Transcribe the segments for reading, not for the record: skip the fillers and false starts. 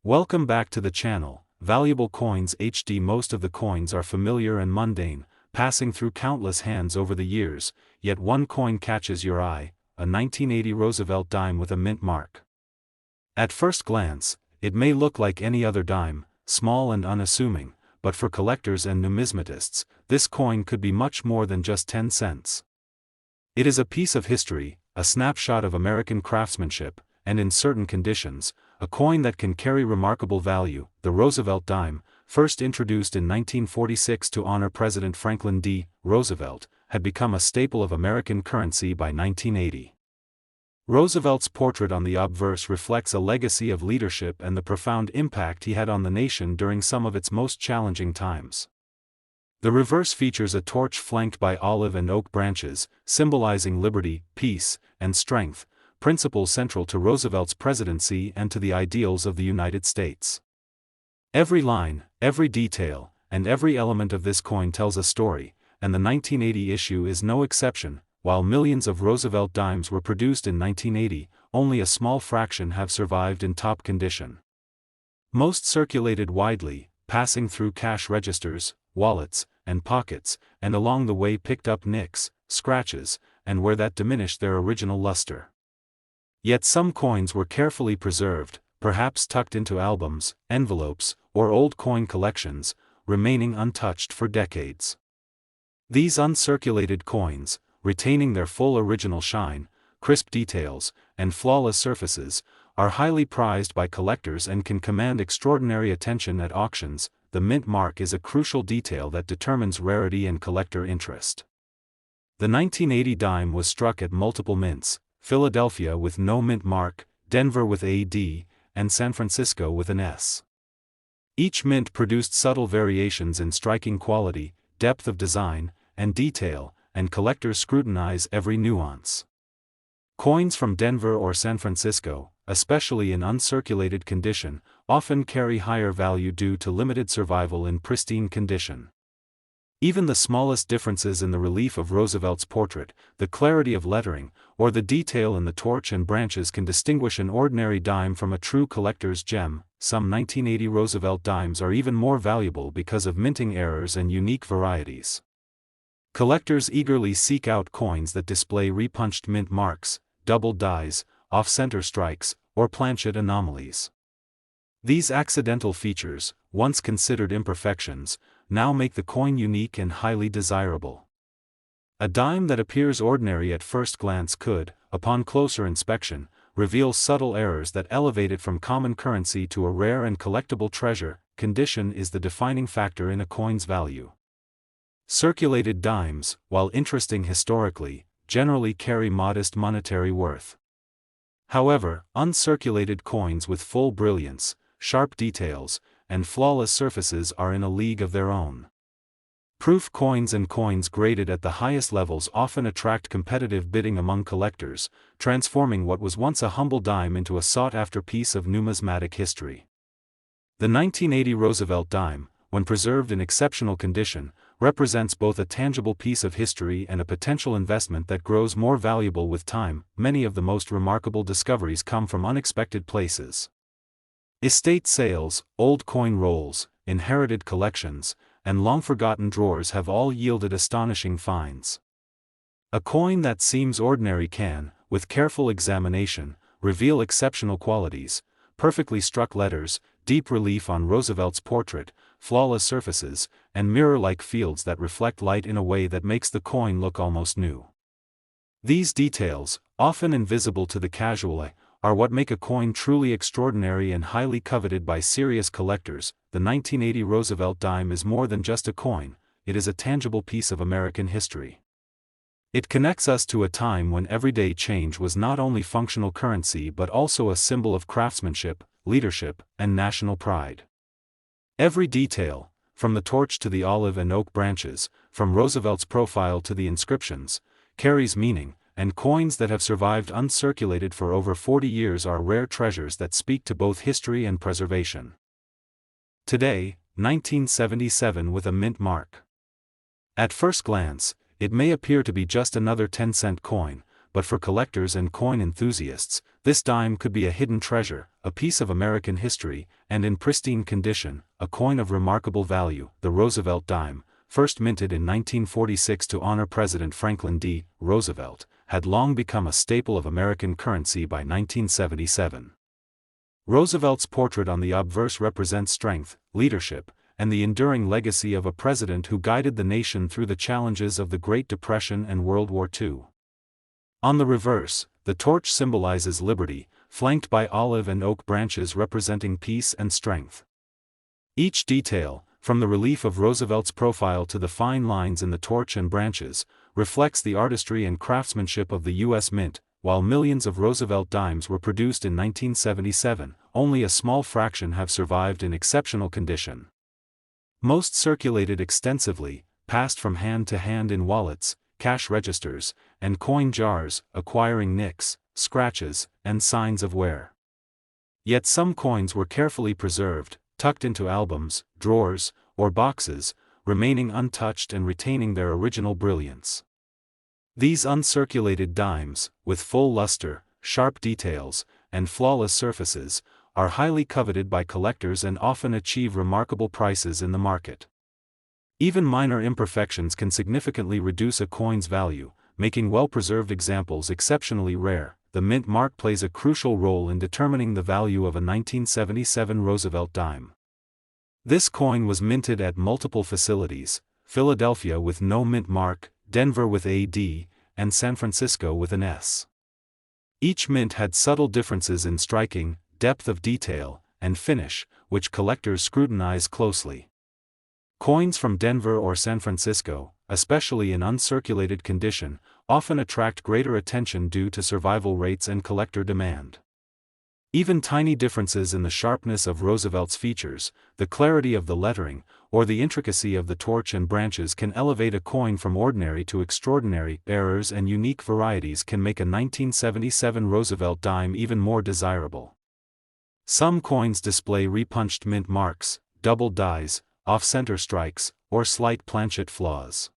Welcome back to the channel, Valuable Coins HD. Most of the coins are familiar and mundane, passing through countless hands over the years, yet one coin catches your eye, a 1980 Roosevelt dime with a mint mark. At first glance, it may look like any other dime, small and unassuming, but for collectors and numismatists, this coin could be much more than just 10 cents. It is a piece of history, a snapshot of American craftsmanship, and in certain conditions, a coin that can carry remarkable value. The Roosevelt dime, first introduced in 1946 to honor President Franklin D. Roosevelt, had become a staple of American currency by 1980. Roosevelt's portrait on the obverse reflects a legacy of leadership and the profound impact he had on the nation during some of its most challenging times. The reverse features a torch flanked by olive and oak branches, symbolizing liberty, peace, and strength, principles central to Roosevelt's presidency and to the ideals of the United States. Every line, every detail, and every element of this coin tells a story, and the 1980 issue is no exception. While millions of Roosevelt dimes were produced in 1980, only a small fraction have survived in top condition. Most circulated widely, passing through cash registers, wallets, and pockets, and along the way picked up nicks, scratches, and where that diminished their original luster. Yet some coins were carefully preserved, perhaps tucked into albums, envelopes, or old coin collections, remaining untouched for decades. These uncirculated coins, retaining their full original shine, crisp details, and flawless surfaces, are highly prized by collectors and can command extraordinary attention at auctions. The mint mark is a crucial detail that determines rarity and collector interest. The 1980 dime was struck at multiple mints: Philadelphia with no mint mark, Denver with a D, and San Francisco with an S. Each mint produced subtle variations in striking quality, depth of design, and detail, and collectors scrutinize every nuance. Coins from Denver or San Francisco, especially in uncirculated condition, often carry higher value due to limited survival in pristine condition. Even the smallest differences in the relief of Roosevelt's portrait, the clarity of lettering, or the detail in the torch and branches can distinguish an ordinary dime from a true collector's gem. Some 1980 Roosevelt dimes are even more valuable because of minting errors and unique varieties. Collectors eagerly seek out coins that display repunched mint marks, doubled dies, off-center strikes, or planchet anomalies. These accidental features, once considered imperfections, now make the coin unique and highly desirable. A dime that appears ordinary at first glance could, upon closer inspection, reveal subtle errors that elevate it from common currency to a rare and collectible treasure. Condition is the defining factor in a coin's value. Circulated dimes, while interesting historically, generally carry modest monetary worth. However, uncirculated coins with full brilliance, sharp details, and flawless surfaces are in a league of their own. Proof coins and coins graded at the highest levels often attract competitive bidding among collectors, transforming what was once a humble dime into a sought-after piece of numismatic history. The 1980 Roosevelt dime, when preserved in exceptional condition, represents both a tangible piece of history and a potential investment that grows more valuable with time. Many of the most remarkable discoveries come from unexpected places. Estate sales, old coin rolls, inherited collections, and long-forgotten drawers have all yielded astonishing finds. A coin that seems ordinary can, with careful examination, reveal exceptional qualities: perfectly struck letters, deep relief on Roosevelt's portrait, flawless surfaces, and mirror-like fields that reflect light in a way that makes the coin look almost new. These details, often invisible to the casual eye, are what make a coin truly extraordinary and highly coveted by serious collectors. The 1980 Roosevelt dime is more than just a coin, it is a tangible piece of American history. It connects us to a time when everyday change was not only functional currency but also a symbol of craftsmanship, leadership, and national pride. Every detail, from the torch to the olive and oak branches, from Roosevelt's profile to the inscriptions, carries meaning, and coins that have survived uncirculated for over 40 years are rare treasures that speak to both history and preservation. Today, 1977 with a mint mark. At first glance, it may appear to be just another 10-cent coin, but for collectors and coin enthusiasts, this dime could be a hidden treasure, a piece of American history, and in pristine condition, a coin of remarkable value. The Roosevelt Dime, first minted in 1946 to honor President Franklin D. Roosevelt, had long become a staple of American currency by 1977. Roosevelt's portrait on the obverse represents strength, leadership, and the enduring legacy of a president who guided the nation through the challenges of the Great Depression and World War II. On the reverse, the torch symbolizes liberty, flanked by olive and oak branches representing peace and strength. Each detail, from the relief of Roosevelt's profile to the fine lines in the torch and branches, reflects the artistry and craftsmanship of the U.S. Mint. While millions of Roosevelt dimes were produced in 1977, only a small fraction have survived in exceptional condition. Most circulated extensively, passed from hand to hand in wallets, cash registers, and coin jars, acquiring nicks, scratches, and signs of wear. Yet some coins were carefully preserved, tucked into albums, drawers, or boxes, remaining untouched and retaining their original brilliance. These uncirculated dimes, with full luster, sharp details, and flawless surfaces, are highly coveted by collectors and often achieve remarkable prices in the market. Even minor imperfections can significantly reduce a coin's value, making well-preserved examples exceptionally rare. The mint mark plays a crucial role in determining the value of a 1977 Roosevelt dime. This coin was minted at multiple facilities: Philadelphia with no mint mark, Denver with a D, and San Francisco with an S. Each mint had subtle differences in striking, depth of detail, and finish, which collectors scrutinize closely. Coins from Denver or San Francisco, especially in uncirculated condition, often attract greater attention due to survival rates and collector demand. Even tiny differences in the sharpness of Roosevelt's features, the clarity of the lettering, or the intricacy of the torch and branches can elevate a coin from ordinary to extraordinary. Errors and unique varieties can make a 1977 Roosevelt dime even more desirable. Some coins display repunched mint marks, double dies, off-center strikes, or slight planchet flaws.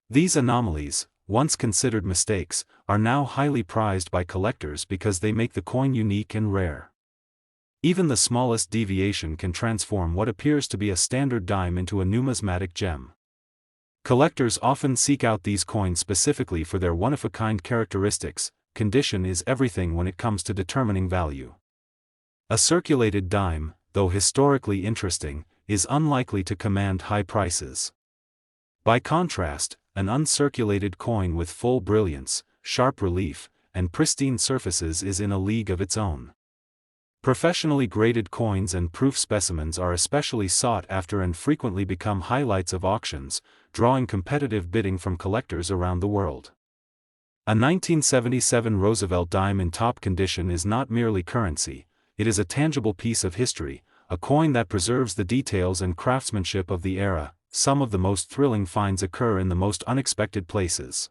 These anomalies, once considered mistakes, are now highly prized by collectors because they make the coin unique and rare. Even the smallest deviation can transform what appears to be a standard dime into a numismatic gem. Collectors often seek out these coins specifically for their one-of-a-kind characteristics. Condition is everything when it comes to determining value. A circulated dime, though historically interesting, is unlikely to command high prices. By contrast, an uncirculated coin with full brilliance, sharp relief, and pristine surfaces is in a league of its own. Professionally graded coins and proof specimens are especially sought after and frequently become highlights of auctions, drawing competitive bidding from collectors around the world. A 1977 Roosevelt dime in top condition is not merely currency, it is a tangible piece of history, a coin that preserves the details and craftsmanship of the era. Some of the most thrilling finds occur in the most unexpected places.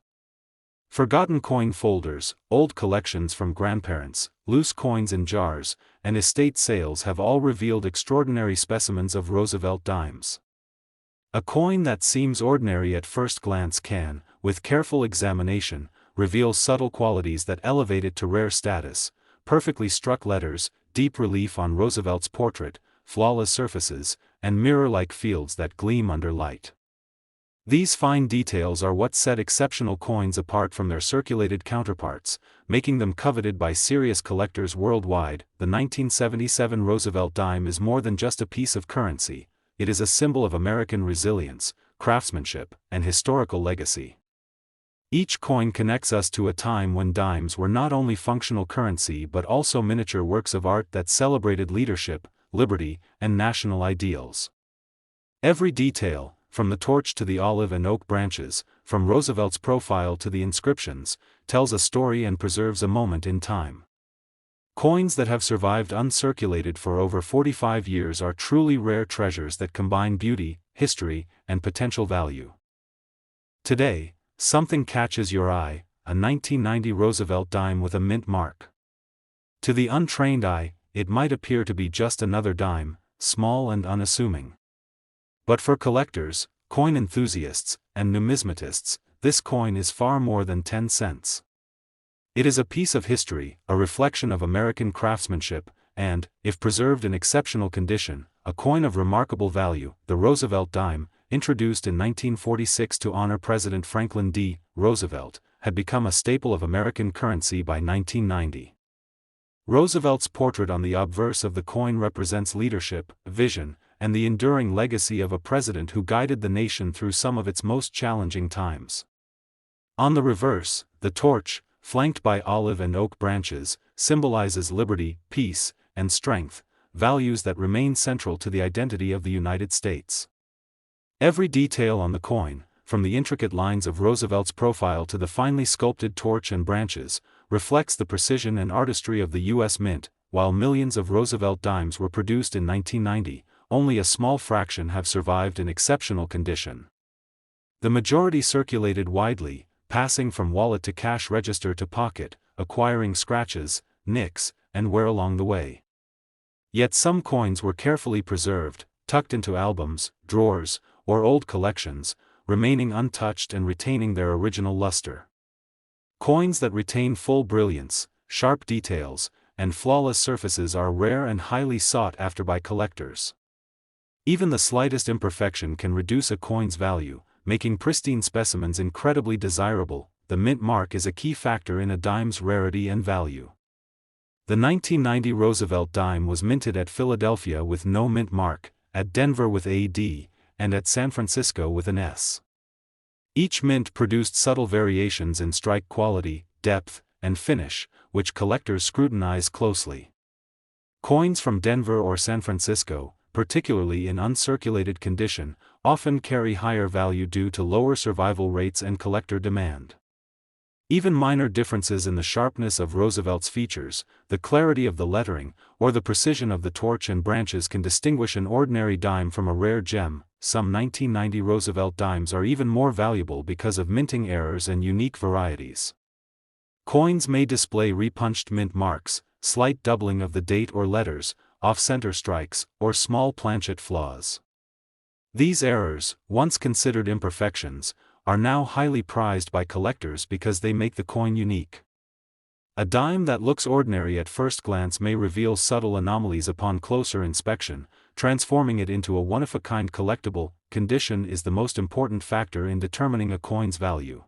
Forgotten coin folders, old collections from grandparents, loose coins in jars, and estate sales have all revealed extraordinary specimens of Roosevelt dimes. A coin that seems ordinary at first glance can, with careful examination, reveal subtle qualities that elevate it to rare status: perfectly struck letters, deep relief on Roosevelt's portrait, flawless surfaces, and mirror-like fields that gleam under light. These fine details are what set exceptional coins apart from their circulated counterparts, making them coveted by serious collectors worldwide. The 1977 Roosevelt dime is more than just a piece of currency, it is a symbol of American resilience, craftsmanship, and historical legacy. Each coin connects us to a time when dimes were not only functional currency but also miniature works of art that celebrated leadership, liberty, and national ideals. Every detail, from the torch to the olive and oak branches, from Roosevelt's profile to the inscriptions, tells a story and preserves a moment in time. Coins that have survived uncirculated for over 45 years are truly rare treasures that combine beauty, history, and potential value. Today, something catches your eye: a 1990 Roosevelt dime with a mint mark. To the untrained eye, it might appear to be just another dime, small and unassuming. But for collectors, coin enthusiasts, and numismatists, this coin is far more than 10 cents. It is a piece of history, a reflection of American craftsmanship, and, if preserved in exceptional condition, a coin of remarkable value. The Roosevelt dime, introduced in 1946 to honor President Franklin D. Roosevelt, had become a staple of American currency by 1990. Roosevelt's portrait on the obverse of the coin represents leadership, vision, and the enduring legacy of a president who guided the nation through some of its most challenging times. On the reverse, the torch, flanked by olive and oak branches, symbolizes liberty, peace, and strength, values that remain central to the identity of the United States. Every detail on the coin, from the intricate lines of Roosevelt's profile to the finely sculpted torch and branches, reflects the precision and artistry of the U.S. Mint. While millions of Roosevelt dimes were produced in 1990, only a small fraction have survived in exceptional condition. The majority circulated widely, passing from wallet to cash register to pocket, acquiring scratches, nicks, and wear along the way. Yet some coins were carefully preserved, tucked into albums, drawers, or old collections, remaining untouched and retaining their original luster. Coins that retain full brilliance, sharp details, and flawless surfaces are rare and highly sought after by collectors. Even the slightest imperfection can reduce a coin's value, making pristine specimens incredibly desirable. The mint mark is a key factor in a dime's rarity and value. The 1990 Roosevelt dime was minted at Philadelphia with no mint mark, at Denver with a D, and at San Francisco with an S. Each mint produced subtle variations in strike quality, depth, and finish, which collectors scrutinize closely. Coins from Denver or San Francisco, particularly in uncirculated condition, often carry higher value due to lower survival rates and collector demand. Even minor differences in the sharpness of Roosevelt's features, the clarity of the lettering, or the precision of the torch and branches can distinguish an ordinary dime from a rare gem. Some 1990 Roosevelt dimes are even more valuable because of minting errors and unique varieties. Coins may display repunched mint marks, slight doubling of the date or letters, off-center strikes, or small planchet flaws. These errors, once considered imperfections, are now highly prized by collectors because they make the coin unique. A dime that looks ordinary at first glance may reveal subtle anomalies upon closer inspection, transforming it into a one-of-a-kind collectible. Condition is the most important factor in determining a coin's value.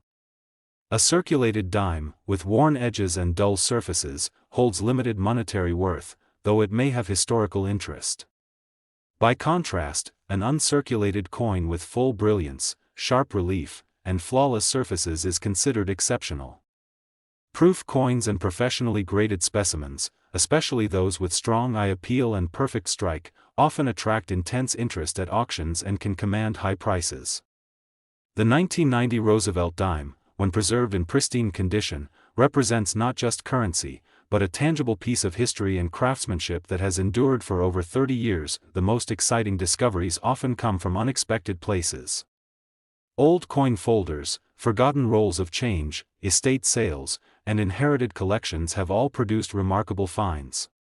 A circulated dime, with worn edges and dull surfaces, holds limited monetary worth, though it may have historical interest. By contrast, an uncirculated coin with full brilliance, sharp relief, and flawless surfaces is considered exceptional. Proof coins and professionally graded specimens, especially those with strong eye appeal and perfect strike, often attract intense interest at auctions and can command high prices. The 1990 Roosevelt dime, when preserved in pristine condition, represents not just currency, but a tangible piece of history and craftsmanship that has endured for over 30 years. The most exciting discoveries often come from unexpected places. Old coin folders, forgotten rolls of change, estate sales, and inherited collections have all produced remarkable finds.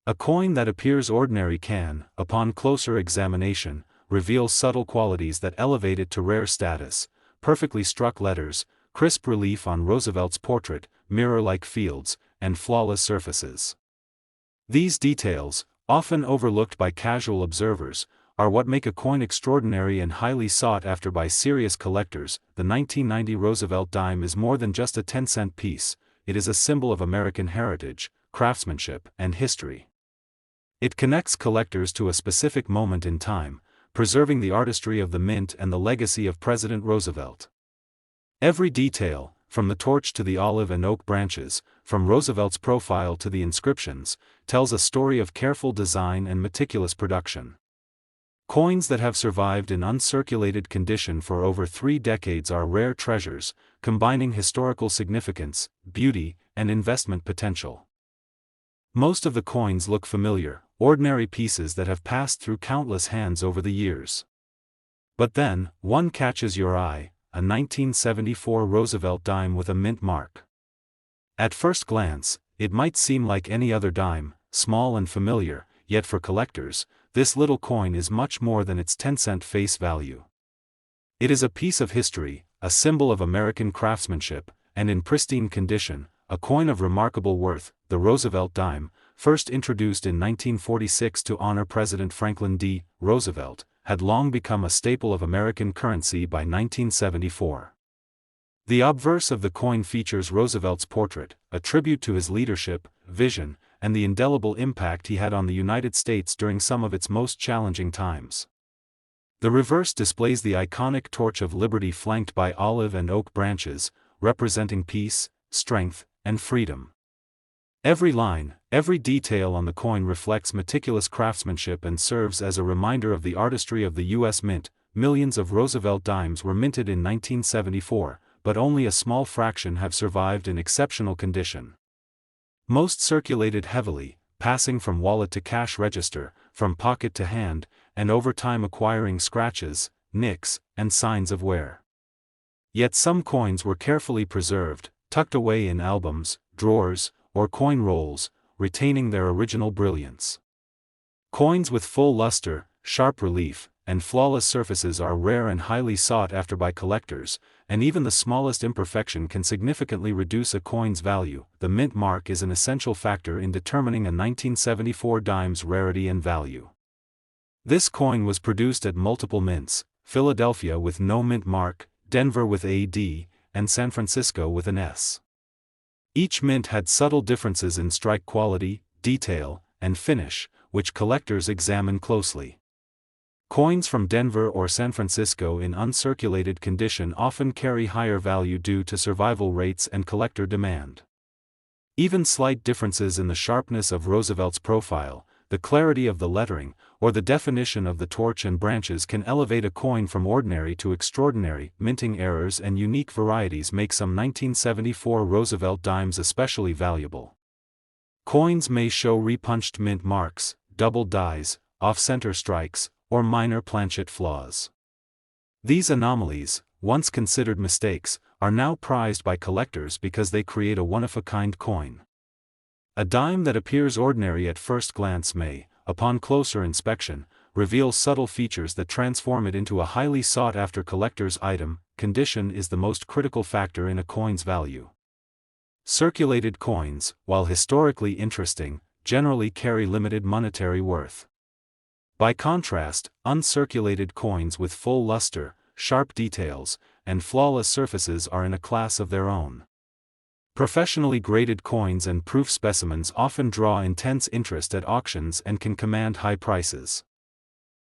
A coin that appears ordinary can, upon closer examination, reveal subtle qualities that elevate it to rare status: perfectly struck letters, crisp relief on Roosevelt's portrait, mirror-like fields, and flawless surfaces. These details, often overlooked by casual observers, are what make a coin extraordinary and highly sought after by serious collectors. The 1990 Roosevelt dime is more than just a 10-cent piece. It is a symbol of American heritage, craftsmanship, and history. It connects collectors to a specific moment in time, preserving the artistry of the mint and the legacy of President Roosevelt. Every detail, from the torch to the olive and oak branches, from Roosevelt's profile to the inscriptions, tells a story of careful design and meticulous production. Coins that have survived in uncirculated condition for over 3 decades are rare treasures, combining historical significance, beauty, and investment potential. Most of the coins look familiar, ordinary pieces that have passed through countless hands over the years. But then, one catches your eye: a 1974 Roosevelt dime with a mint mark. At first glance, it might seem like any other dime, small and familiar, yet for collectors, this little coin is much more than its 10-cent face value. It is a piece of history, a symbol of American craftsmanship, and in pristine condition, a coin of remarkable worth, the Roosevelt Dime, first introduced in 1946 to honor President Franklin D. Roosevelt, had long become a staple of American currency by 1974. The obverse of the coin features Roosevelt's portrait, a tribute to his leadership, vision, and the indelible impact he had on the United States during some of its most challenging times. The reverse displays the iconic Torch of Liberty flanked by olive and oak branches, representing peace, strength, and freedom. Every line, every detail on the coin reflects meticulous craftsmanship and serves as a reminder of the artistry of the U.S. Mint. Millions of Roosevelt dimes were minted in 1974, but only a small fraction have survived in exceptional condition. Most circulated heavily, passing from wallet to cash register, from pocket to hand, and over time acquiring scratches, nicks, and signs of wear. Yet some coins were carefully preserved, tucked away in albums, drawers, or coin rolls, retaining their original brilliance. Coins with full luster, sharp relief, and flawless surfaces are rare and highly sought after by collectors, and even the smallest imperfection can significantly reduce a coin's value. The mint mark is an essential factor in determining a 1974 dime's rarity and value. This coin was produced at multiple mints: Philadelphia with no mint mark, Denver with a D, and San Francisco with an S. Each mint had subtle differences in strike quality, detail, and finish, which collectors examine closely. Coins from Denver or San Francisco in uncirculated condition often carry higher value due to survival rates and collector demand. Even slight differences in the sharpness of Roosevelt's profile, the clarity of the lettering, or the definition of the torch and branches can elevate a coin from ordinary to extraordinary. Minting errors and unique varieties make some 1974 Roosevelt dimes especially valuable. Coins may show repunched mint marks, double dies, off-center strikes, or minor planchet flaws. These anomalies, once considered mistakes, are now prized by collectors because they create a one-of-a-kind coin. A dime that appears ordinary at first glance may, upon closer inspection, reveal subtle features that transform it into a highly sought-after collector's item. Condition is the most critical factor in a coin's value. Circulated coins, while historically interesting, generally carry limited monetary worth. By contrast, uncirculated coins with full luster, sharp details, and flawless surfaces are in a class of their own. Professionally graded coins and proof specimens often draw intense interest at auctions and can command high prices.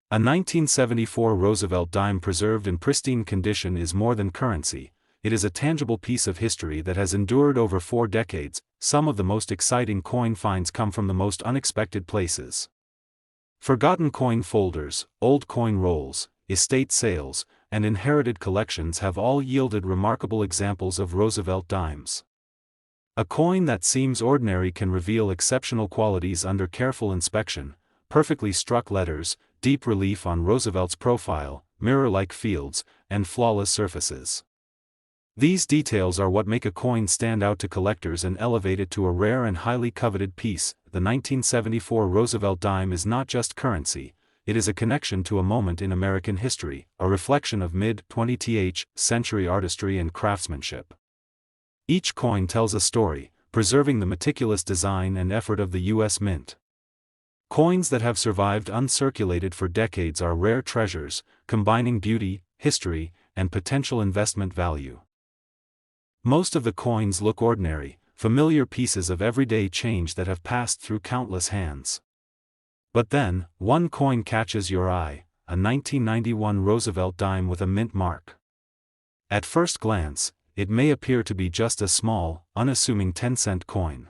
A 1974 Roosevelt dime preserved in pristine condition is more than currency; it is a tangible piece of history that has endured over 4 decades. Some of the most exciting coin finds come from the most unexpected places. Forgotten coin folders, old coin rolls, estate sales, and inherited collections have all yielded remarkable examples of Roosevelt dimes. A coin that seems ordinary can reveal exceptional qualities under careful inspection: perfectly struck letters, deep relief on Roosevelt's profile, mirror-like fields, and flawless surfaces. These details are what make a coin stand out to collectors and elevate it to a rare and highly coveted piece. The 1974 Roosevelt dime is not just currency, it is a connection to a moment in American history, a reflection of mid-20th century artistry and craftsmanship. Each coin tells a story, preserving the meticulous design and effort of the U.S. Mint. Coins that have survived uncirculated for decades are rare treasures, combining beauty, history, and potential investment value. Most of the coins look ordinary, familiar pieces of everyday change that have passed through countless hands. But then, one coin catches your eye: a 1991 Roosevelt dime with a mint mark. At first glance, it may appear to be just a small, unassuming 10-cent coin.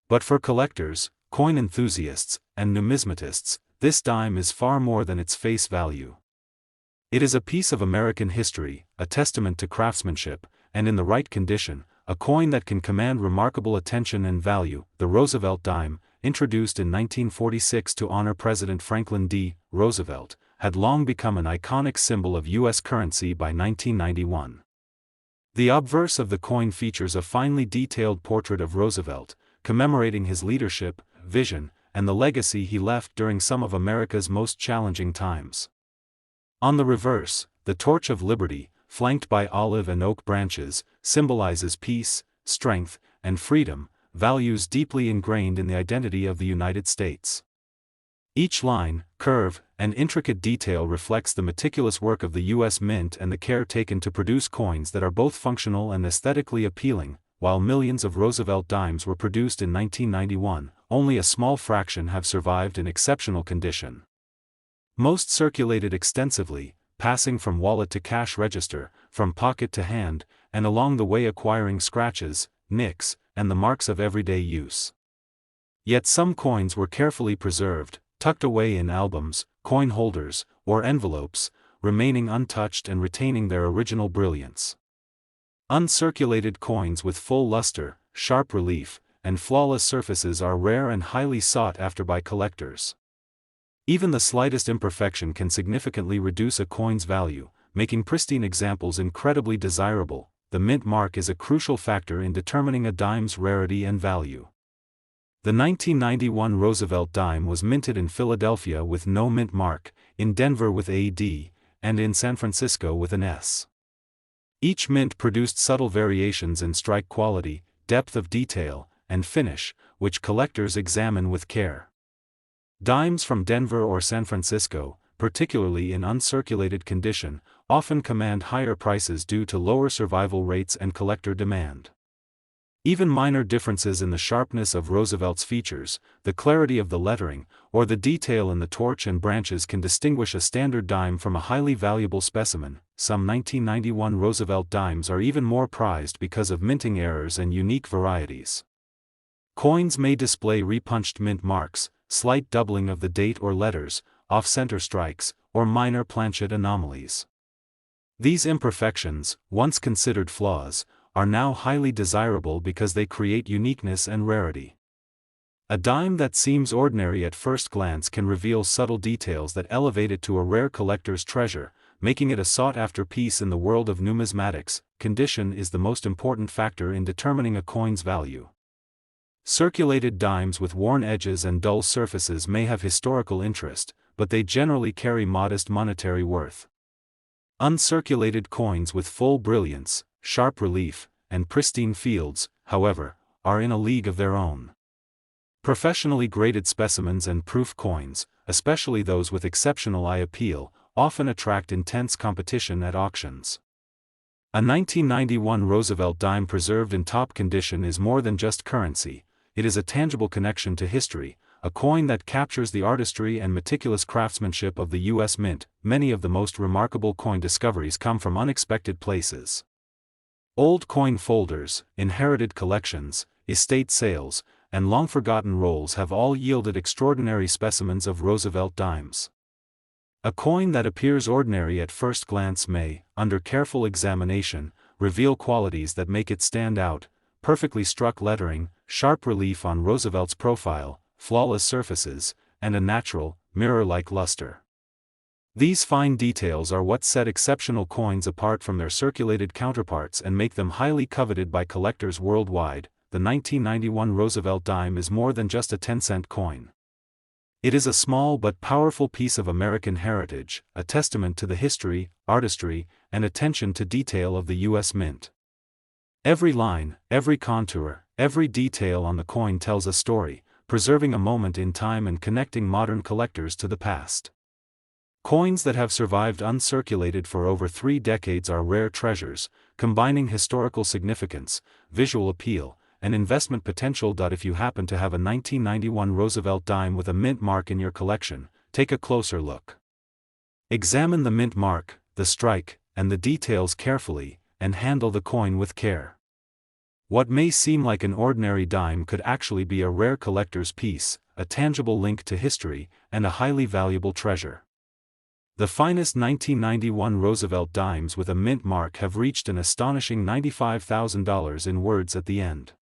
But for collectors, coin enthusiasts, and numismatists, this dime is far more than its face value. It is a piece of American history, a testament to craftsmanship, and in the right condition, a coin that can command remarkable attention and value. The Roosevelt dime, introduced in 1946 to honor President Franklin D. Roosevelt, had long become an iconic symbol of U.S. currency by 1991. The obverse of the coin features a finely detailed portrait of Roosevelt, commemorating his leadership, vision, and the legacy he left during some of America's most challenging times. On the reverse, the Torch of Liberty, flanked by olive and oak branches, symbolizes peace, strength, and freedom, values deeply ingrained in the identity of the United States. Each line, curve, and intricate detail reflects the meticulous work of the U.S. Mint and the care taken to produce coins that are both functional and aesthetically appealing. While millions of Roosevelt dimes were produced in 1991, only a small fraction have survived in exceptional condition. Most circulated extensively, passing from wallet to cash register, from pocket to hand, and along the way acquiring scratches, nicks, and the marks of everyday use. Yet some coins were carefully preserved, tucked away in albums, coin holders, or envelopes, remaining untouched and retaining their original brilliance. Uncirculated coins with full luster, sharp relief, and flawless surfaces are rare and highly sought after by collectors. Even the slightest imperfection can significantly reduce a coin's value, making pristine examples incredibly desirable. The mint mark is a crucial factor in determining a dime's rarity and value. The 1991 Roosevelt dime was minted in Philadelphia with no mint mark, in Denver with a D, and in San Francisco with an S. Each mint produced subtle variations in strike quality, depth of detail, and finish, which collectors examine with care. Dimes from Denver or San Francisco, particularly in uncirculated condition, often command higher prices due to lower survival rates and collector demand. Even minor differences in the sharpness of Roosevelt's features, the clarity of the lettering, or the detail in the torch and branches can distinguish a standard dime from a highly valuable specimen. Some 1991 Roosevelt dimes are even more prized because of minting errors and unique varieties. Coins may display repunched mint marks, slight doubling of the date or letters, off-center strikes, or minor planchet anomalies. These imperfections, once considered flaws, are now highly desirable because they create uniqueness and rarity. A dime that seems ordinary at first glance can reveal subtle details that elevate it to a rare collector's treasure, making it a sought-after piece in the world of numismatics. Condition is the most important factor in determining a coin's value. Circulated dimes with worn edges and dull surfaces may have historical interest, but they generally carry modest monetary worth. Uncirculated coins with full brilliance, sharp relief, and pristine fields, however, are in a league of their own. Professionally graded specimens and proof coins, especially those with exceptional eye appeal, often attract intense competition at auctions. A 1991 Roosevelt dime preserved in top condition is more than just currency, it is a tangible connection to history, a coin that captures the artistry and meticulous craftsmanship of the U.S. Mint. Many of the most remarkable coin discoveries come from unexpected places. Old coin folders, inherited collections, estate sales, and long-forgotten rolls have all yielded extraordinary specimens of Roosevelt dimes. A coin that appears ordinary at first glance may, under careful examination, reveal qualities that make it stand out: perfectly struck lettering, sharp relief on Roosevelt's profile, flawless surfaces, and a natural, mirror-like luster. These fine details are what set exceptional coins apart from their circulated counterparts and make them highly coveted by collectors worldwide. The 1991 Roosevelt dime is more than just a 10-cent coin. It is a small but powerful piece of American heritage, a testament to the history, artistry, and attention to detail of the U.S. Mint. Every line, every contour, every detail on the coin tells a story, preserving a moment in time and connecting modern collectors to the past. Coins that have survived uncirculated for over 3 decades are rare treasures, combining historical significance, visual appeal, and investment potential. If you happen to have a 1991 Roosevelt dime with a mint mark in your collection, take a closer look. Examine the mint mark, the strike, and the details carefully, and handle the coin with care. What may seem like an ordinary dime could actually be a rare collector's piece, a tangible link to history, and a highly valuable treasure. The finest 1991 Roosevelt dimes with a mint mark have reached an astonishing $95,000 in words at the end.